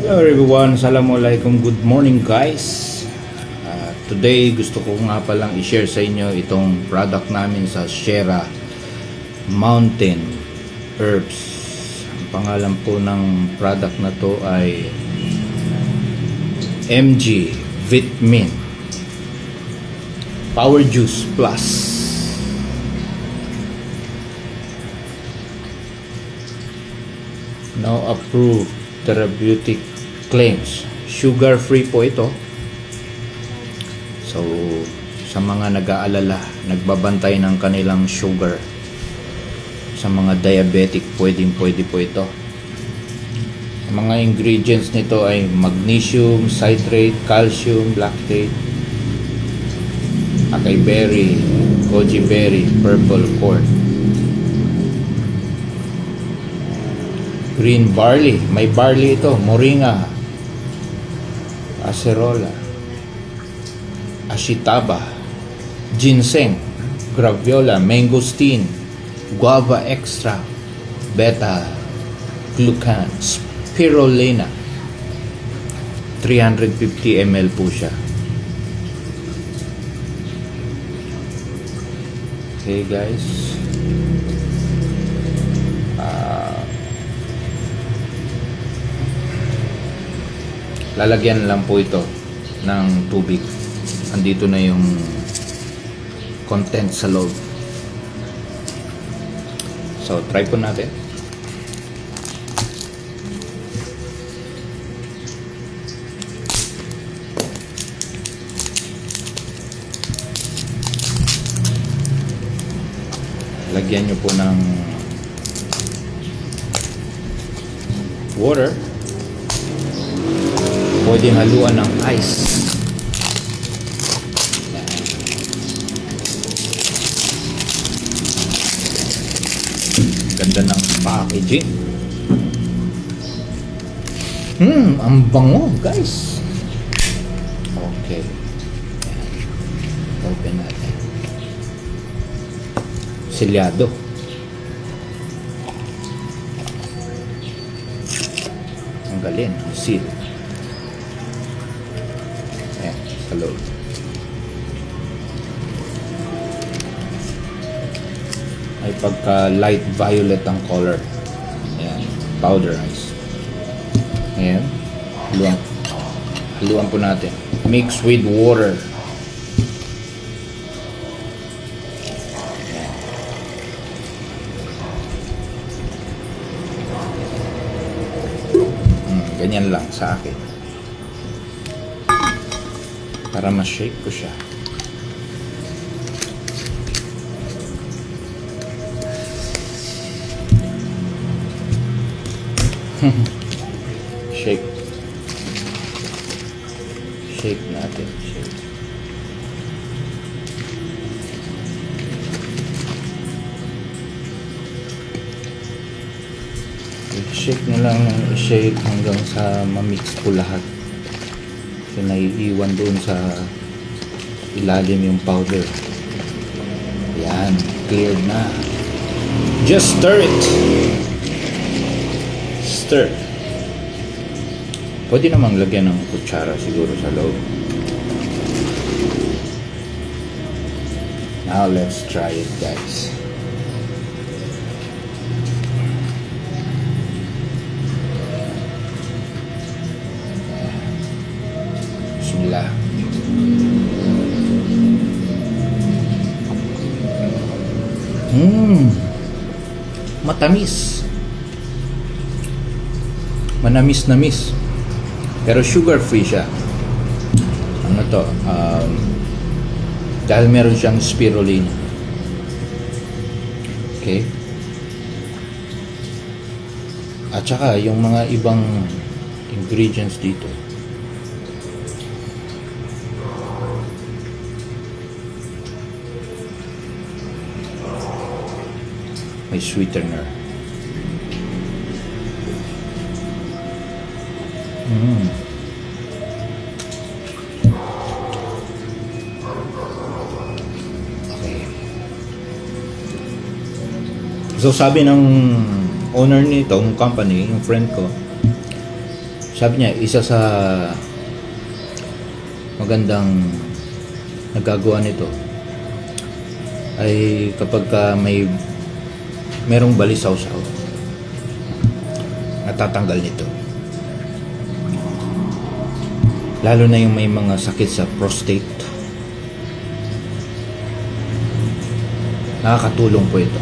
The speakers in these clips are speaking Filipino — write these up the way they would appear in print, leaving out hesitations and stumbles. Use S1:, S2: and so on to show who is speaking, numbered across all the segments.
S1: Hello everyone, Assalamualaikum, good morning guys. Today gusto ko nga palang i-share sa inyo itong product namin sa Sierra Mountain Herbs. Ang pangalan po ng product na to ay MG Vitamin Power Juice Plus. No approved therapeutic claims. Sugar free po ito. So sa mga nag-aalala, nagbabantay ng kanilang sugar, sa mga diabetic, pwede po ito. Ang mga ingredients nito ay magnesium, citrate, calcium, lactate, acai berry, goji berry, purple corn, green barley, may barley ito, moringa, acerola, ashitaba, ginseng, graviola, mangosteen, guava extract, beta glucan, spirulina. 350 ml po siya. Okay guys, lalagyan lang po ito ng tubig. Andito na yung content sa loob. So try po natin. Lagyan nyo po ng water. Pwedeng haluan ng ice. Ganda ng packaging. Ang bango, guys. Okay. Open natin. Selyado. Ang galing, ang seal. Sa loob. Ay pagka light violet ang color. Ayan, powderized. Ayan, haluan po natin. Mix with water. Ganyan lang sa akin. Para ma-shake ko siya. Shake. Shake natin. Shake. Shake na lang ng shake hanggang sa ma-mix ko lahat. Naiiwan doon sa ilalim yung powder. Yan, cleared na. Just stir it. Stir. Pwede namang lagyan ng kutsara siguro sa loob. Now let's try it guys. Bismillah. Matamis. Manamis-namis. Pero sugar free siya. Ano to? Dahil meron siyang spirulina. Okay? At saka yung mga ibang ingredients dito, may sweetener. Okay. So sabi ng owner nitong company, yung friend ko, Sabi niya, isa sa magandang nagagawa nito ay kapag merong balisaw-saw, natatanggal nito. Lalo na yung may mga sakit sa prostate. Nakakatulong po ito.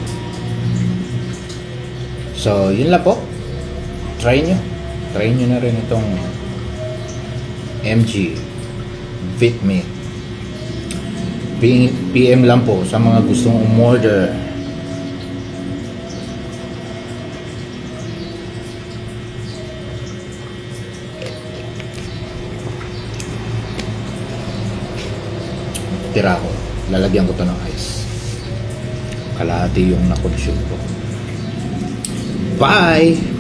S1: So, yun lang po. Try nyo na rin itong MG VitMe. PM lang po sa mga gustong umorder. Tira ko. Lalagyan ko to ng ice. Kalahati yung na-consume ko. Bye!